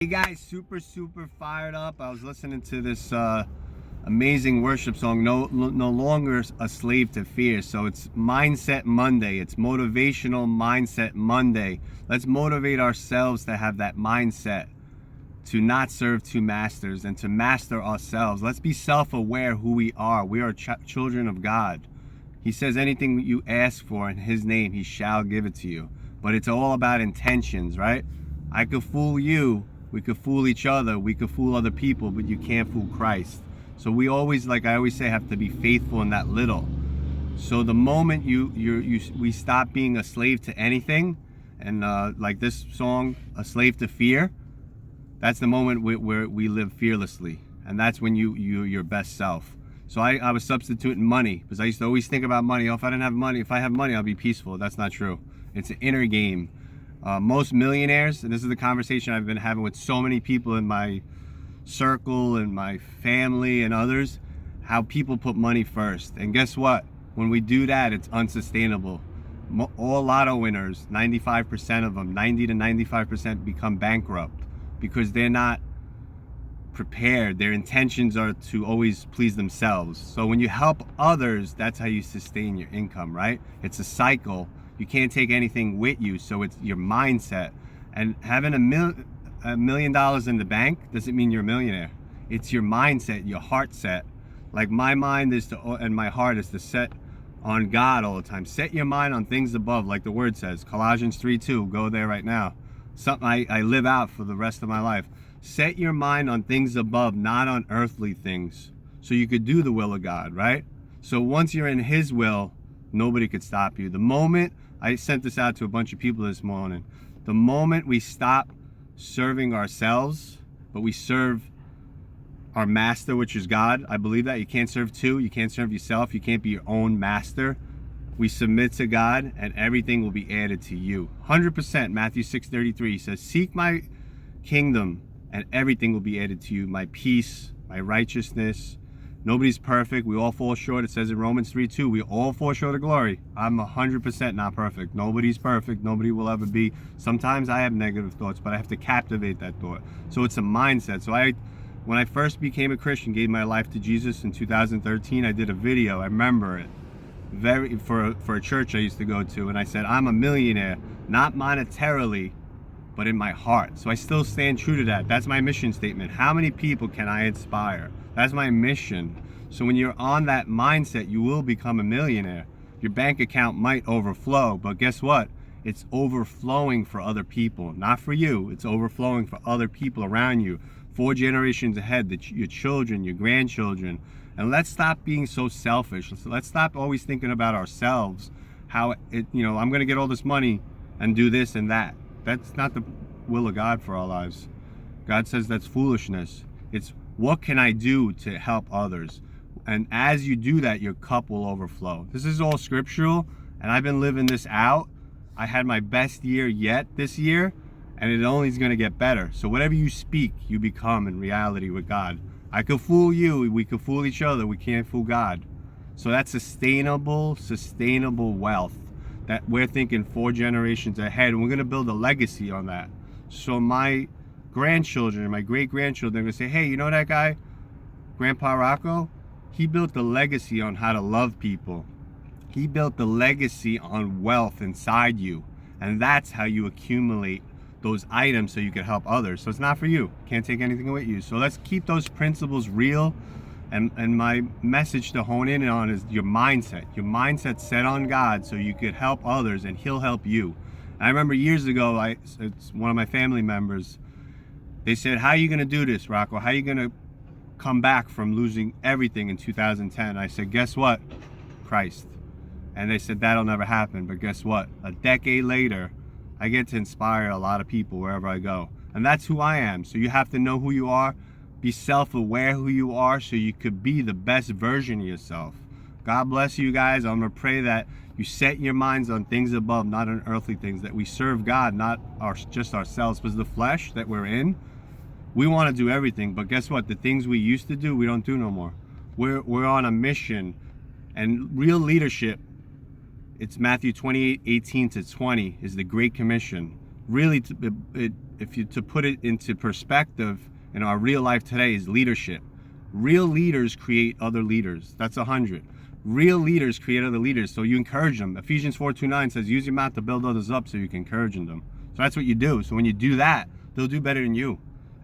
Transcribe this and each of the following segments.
Hey guys, super fired up. I was listening to this amazing worship song, no longer a slave to fear. So it's Mindset Monday. It's Motivational Mindset Monday. Let's motivate ourselves to have that mindset to not serve two masters and to master ourselves. Let's be self-aware who we are. We are children of God. He says anything you ask for in his name, he shall give it to you. But it's all about intentions, right? I could fool you, we could fool each other, we could fool other people, but you can't fool Christ. So we always, like I always say, have to be faithful in that little. So the moment we stop being a slave to anything, and like this song, a slave to fear, that's the moment where we live fearlessly, and that's when you're your best self. So I was substituting money, because I used to always think about money. Oh, if I didn't have money, if I have money, I'll be peaceful. That's not true. It's an inner game. Most millionaires, and this is the conversation I've been having with so many people in my circle and my family and others, how people put money first. And guess what? When we do that, it's unsustainable. All lotto winners, 95% of them, 90 to 95% become bankrupt because they're not prepared. Their intentions are to always please themselves. So when you help others, that's how you sustain your income, right? It's a cycle. You can't take anything with you, so it's your mindset. And having $1 million in the bank doesn't mean you're a millionaire. It's your mindset, your heart set. Like my mind is to, and my heart is to set on God all the time. Set your mind on things above, like the word says, Colossians 3:2. Go there right now. Something I live out for the rest of my life. Set your mind on things above, not on earthly things, so you could do the will of God, right? So once you're in his will, nobody could stop you. The moment, I sent this out to a bunch of people this morning, the moment we stop serving ourselves, but we serve our master, which is God. I believe that. You can't serve two. You can't serve yourself. You can't be your own master. We submit to God, and everything will be added to you. 100%. Matthew 6:33 says, seek my kingdom, and everything will be added to you. My peace, my righteousness. Nobody's perfect. We all fall short. It says in Romans 3:2, we all fall short of glory. I'm 100% not perfect. Nobody's perfect. Nobody will ever be. Sometimes I have negative thoughts, but I have to captivate that thought. So it's a mindset. So when I first became a Christian, gave my life to Jesus in 2013, I did a video. I remember it. For a church I used to go to, and I said, I'm a millionaire, not monetarily, but in my heart. So I still stand true to that. That's my mission statement. How many people can I inspire? That's my mission. So when you're on that mindset, you will become a millionaire. Your bank account might overflow, but guess what? It's overflowing for other people, not for you. It's overflowing for other people around you, 4 generations ahead, your children, your grandchildren. And let's stop being so selfish. Let's stop always thinking about ourselves, how I'm going to get all this money and do this and that. That's not the will of God for our lives. God says that's foolishness. It's what can I do to help others? And as you do that, your cup will overflow. This is all scriptural, and I've been living this out. I had my best year yet this year, and it only is going to get better. So whatever you speak, you become in reality with God. I could fool you, we could fool each other, we can't fool God. So that's sustainable wealth that we're thinking 4 generations ahead, and we're going to build a legacy on that. So my grandchildren, my great-grandchildren are going to say, hey, you know that guy, Grandpa Rocco? He built the legacy on how to love people. He built the legacy on wealth inside you, and that's how you accumulate those items so you can help others. So it's not for you. Can't take anything with you. So let's keep those principles real. And my message to hone in on is your mindset. Your mindset set on God so you could help others and he'll help you. I remember years ago, it's one of my family members, they said, how are you going to do this, Rocco? How are you going to come back from losing everything in 2010? I said, guess what? Christ. And they said, that'll never happen. But guess what? A decade later, I get to inspire a lot of people wherever I go. And that's who I am. So you have to know who you are. Be self-aware who you are so you could be the best version of yourself. God bless you guys. I'm going to pray that you set your minds on things above, not on earthly things, that we serve God, not just ourselves. Because the flesh that we're in, we want to do everything. But guess what? The things we used to do, we don't do no more. We're on a mission. And real leadership, it's Matthew 28:18-20 is the Great Commission. Really, it if you to put it into perspective in our real life today, is leadership. Real leaders create other leaders. That's 100. Real leaders create other leaders, so you encourage them. Ephesians 4:2-9 says, use your mouth to build others up so you can encourage them. So that's what you do. So when you do that, they'll do better than you.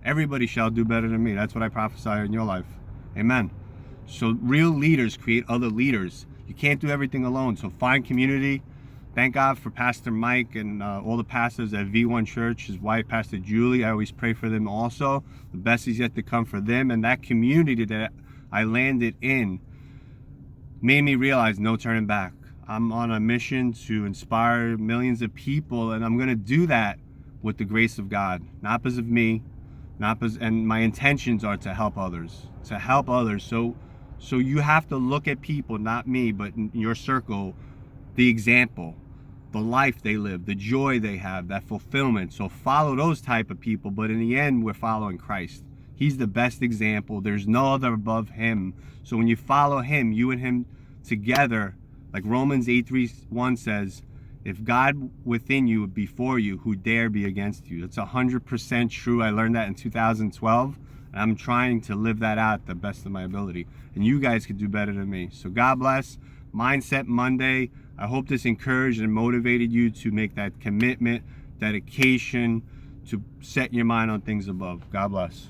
Everybody shall do better than me. That's what I prophesy in your life. Amen. So real leaders create other leaders. You can't do everything alone. So find community. Thank God for Pastor Mike and all the pastors at V1 Church, his wife, Pastor Julie. I always pray for them also. The best is yet to come for them. And that community that I landed in made me realize no turning back. I'm on a mission to inspire millions of people, and I'm going to do that with the grace of God, not because of me, and my intentions are to help others. So you have to look at people, not me, but in your circle, the example, the life they live, the joy they have, that fulfillment. So follow those type of people, but in the end, we're following Christ. He's the best example. There's no other above him. So when you follow him, you and him together, like Romans 8:3-1 says, if God within you before you, who dare be against you? It's 100% true. I learned that in 2012, and I'm trying to live that out the best of my ability. And you guys could do better than me. So God bless. Mindset Monday. I hope this encouraged and motivated you to make that commitment, dedication, to set your mind on things above. God bless.